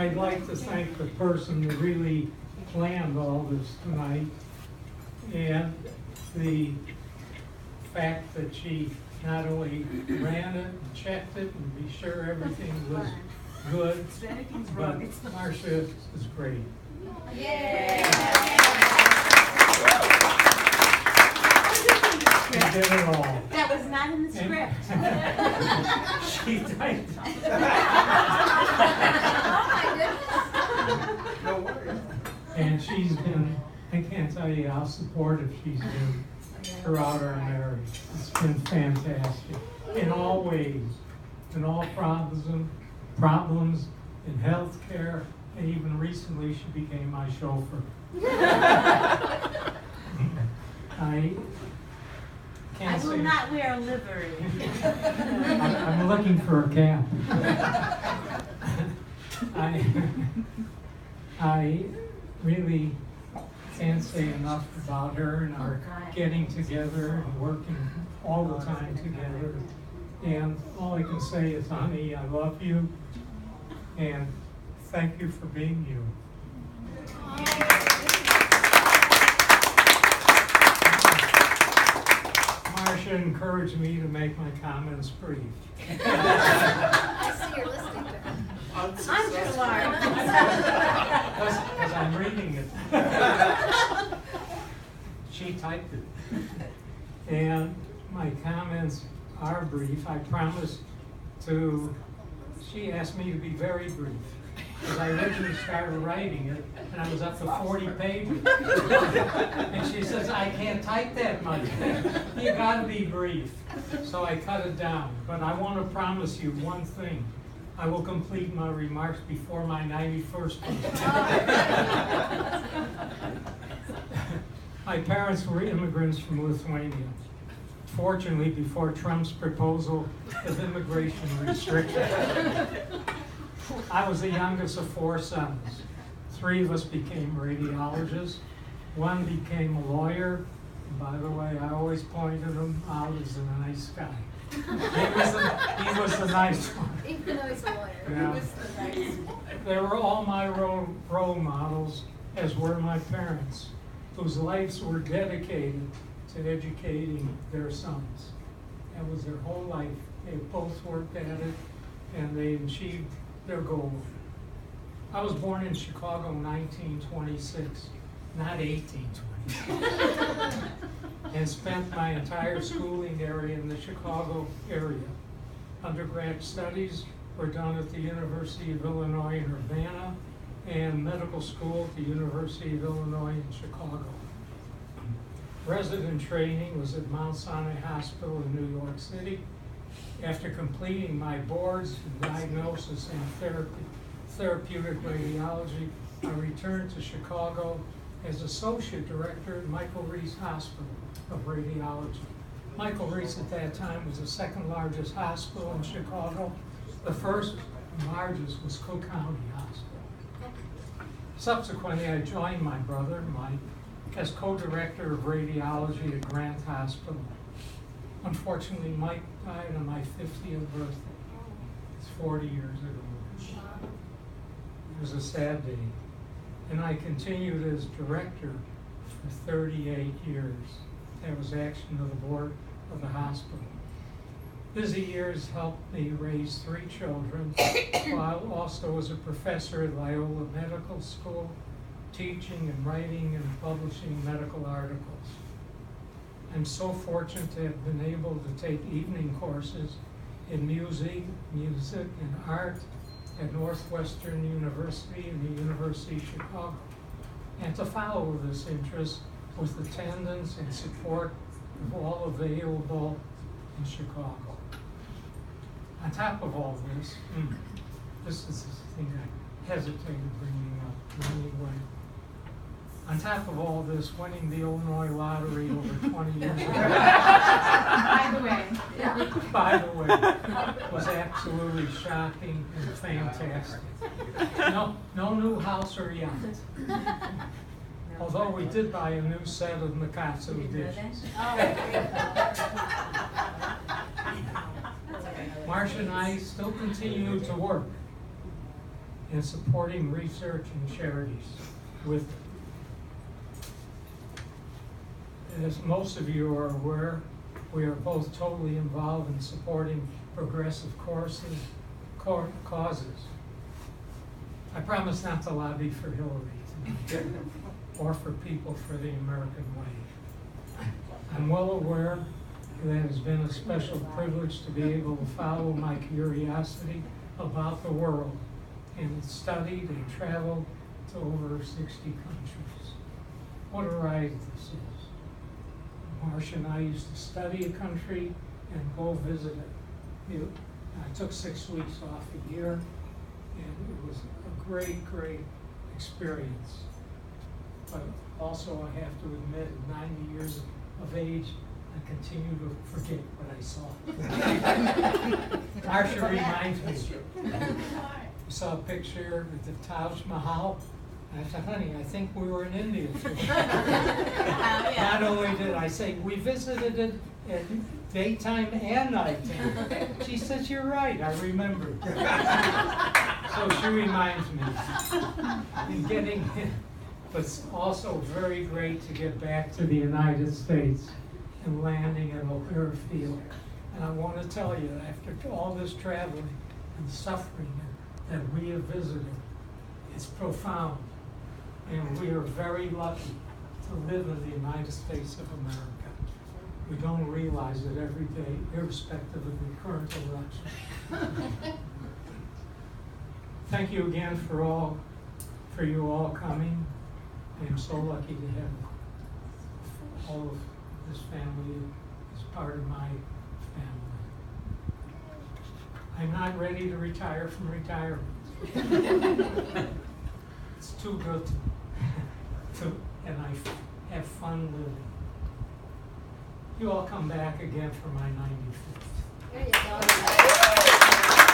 I'd like to thank the person who really planned all this tonight, and the fact that she not only ran it and checked it and be sure everything was good, but Marcia is great. Yay! She did it all. That was not in the script. She typed it. Oh my goodness. And she's been, I can't tell you how supportive she's been throughout our marriage. It's been fantastic in all ways, in all problems in healthcare, and even recently she became my chauffeur. I can't will say. not wear a livery. I'm looking for a cap. I really can't say enough about her and our getting together and working all the time together. And all I can say is, honey, I love you, and thank you for being you. Marcia encouraged me to make my comments brief. I see you're listening to her. I'm just alarmed. Because I'm reading it. She typed it. And my comments are brief. I promised to, she asked me to be very brief. Because I originally started writing it, and I was up to 40 pages. And she says, I can't type that much. You gotta be brief. So I cut it down. But I want to promise you one thing. I will complete my remarks before my 91st birthday. My parents were immigrants from Lithuania. Fortunately, before Trump's proposal of immigration restrictions. I was the youngest of 4 sons. 3 of us became radiologists. 1 became a lawyer. And by the way, I always pointed him out as a nice guy. He was the nice one. Even though he's a lawyer. Yeah. They were all my role models, as were my parents, whose lives were dedicated to educating their sons. That was their whole life. They both worked at it, and they achieved their goal. I was born in Chicago in 1926, not 1826, and spent my entire schooling area in the Chicago area. Undergrad studies were done at the University of Illinois in Urbana, and medical school at the University of Illinois in Chicago. Resident training was at Mount Sinai Hospital in New York City. After completing my boards in diagnosis and therapeutic radiology, I returned to Chicago as Associate Director at Michael Reese Hospital of Radiology. Michael Reese at that time was the 2nd largest hospital in Chicago. The first and largest was Cook County Hospital. Subsequently, I joined my brother, Mike, as co-director of radiology at Grant Hospital. Unfortunately, Mike died on my 50th birthday. It's 40 years ago. It was a sad day. And I continued as director for 38 years. That was action of the board of the hospital. Busy years helped me raise 3 children, while also as a professor at Loyola Medical School, teaching and writing and publishing medical articles. I'm so fortunate to have been able to take evening courses in music and art at Northwestern University and the University of Chicago, and to follow this interest with attendance and support of all available in Chicago. On top of all this, this is the thing I hesitated bringing up anyway. On top of all this, winning the Illinois lottery over 20 years ago, by the way, was absolutely shocking and fantastic. No new house or yacht. Although we did buy a new set of Mikatsu dishes. Marcia and I still continue to work. and supporting research and charities with it. As most of you are aware, we are both totally involved in supporting progressive causes. I promise not to lobby for Hillary tonight, or for people for the American way. I'm well aware that it has been a special privilege to be able to follow my curiosity about the world and studied and traveled to over 60 countries. What a ride this is. Marcia and I used to study a country and go visit it. I took 6 weeks off a year, and it was a great, great experience. But also, I have to admit, at 90 years of age, I continue to forget what I saw. Marcia reminds me. We saw a picture at the Taj Mahal. And I said, honey, I think we were in India. Not only did I say, we visited it at daytime and nighttime. She says, you're right, I remember. So she reminds me. But it's also very great to get back to the United States and landing at O'Hare Field. And I want to tell you, after all this traveling and suffering that we have visited, it's profound. And we are very lucky to live in the United States of America. We don't realize it every day, irrespective of the current election. Thank you again for you all coming. I am so lucky to have all of this family as part of my family. I'm not ready to retire from retirement. It's too good and I have fun living. You all come back again for my 95th. There you go.